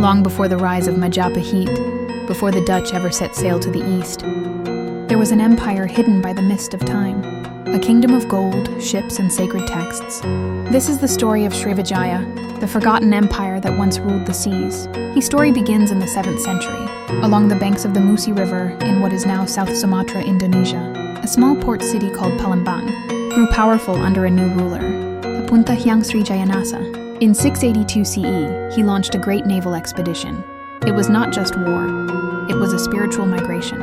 long before the rise of Majapahit, before the Dutch ever set sail to the east. There was an empire hidden by the mist of time, a kingdom of gold, ships, and sacred texts. This is the story of Srivijaya, the forgotten empire that once ruled the seas. His story begins in the 7th century, along the banks of the Musi River in what is now South Sumatra, Indonesia. A small port city called Palembang grew powerful under a new ruler, Apunta Hyang Srivijaya Nasa. In 682 CE, he launched a great naval expedition. It was not just war, it was a spiritual migration.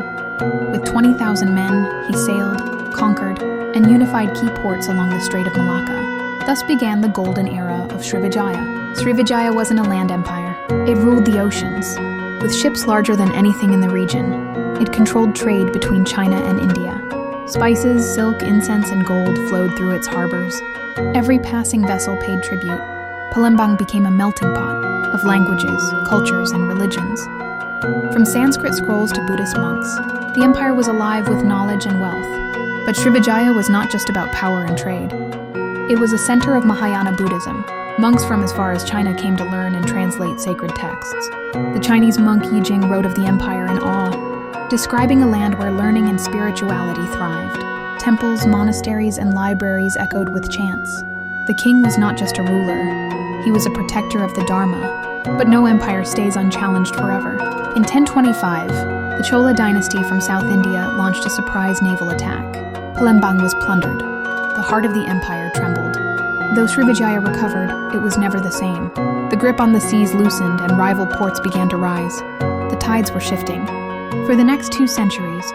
With 20,000 men, he sailed, conquered, and unified key ports along the Strait of Malacca. Thus began the golden era of Srivijaya. Srivijaya wasn't a land empire. It ruled the oceans. With ships larger than anything in the region, it controlled trade between China and India. Spices, silk, incense, and gold flowed through its harbors. Every passing vessel paid tribute. Palembang became a melting pot of languages, cultures, and religions. From Sanskrit scrolls to Buddhist monks, the empire was alive with knowledge and wealth. But Srivijaya was not just about power and trade. It was a center of Mahayana Buddhism. Monks from as far as China came to learn and translate sacred texts. The Chinese monk Yijing wrote of the empire in awe, describing a land where learning and spirituality thrived. Temples, monasteries, and libraries echoed with chants. The king was not just a ruler, he was a protector of the Dharma. But no empire stays unchallenged forever. In 1025, the Chola dynasty from South India launched a surprise naval attack. Palembang was plundered. The heart of the empire trembled. Though Srivijaya recovered, it was never the same. The grip on the seas loosened and rival ports began to rise. The tides were shifting. For the next 2 centuries,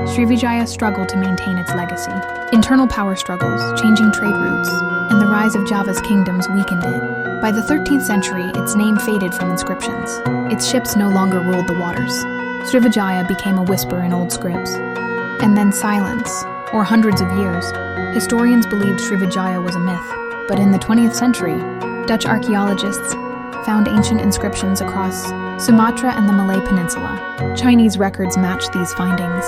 Srivijaya struggled to maintain its legacy. Internal power struggles, changing trade routes, and the rise of Java's kingdoms weakened it. By the 13th century, its name faded from inscriptions. Its ships no longer ruled the waters. Srivijaya became a whisper in old scripts. And then silence, or hundreds of years. Historians believed Srivijaya was a myth. But in the 20th century, Dutch archaeologists found ancient inscriptions across Sumatra and the Malay Peninsula. Chinese records matched these findings.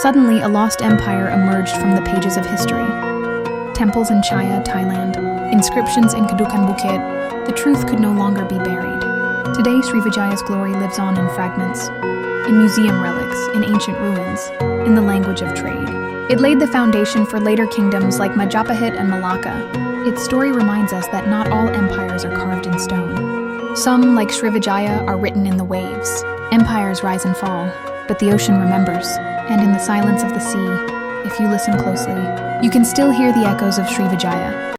Suddenly, a lost empire emerged from the pages of history. Temples in Chaya, Thailand, inscriptions in Kedukan Bukit. The truth could no longer be buried. Today, Srivijaya's glory lives on in fragments, in museum relics, in ancient ruins, in the language of trade. It laid the foundation for later kingdoms like Majapahit and Malacca. Its story reminds us that not all empires are carved in stone. Some, like Srivijaya, are written in the waves. Empires rise and fall, but the ocean remembers. And in the silence of the sea, if you listen closely, you can still hear the echoes of Srivijaya.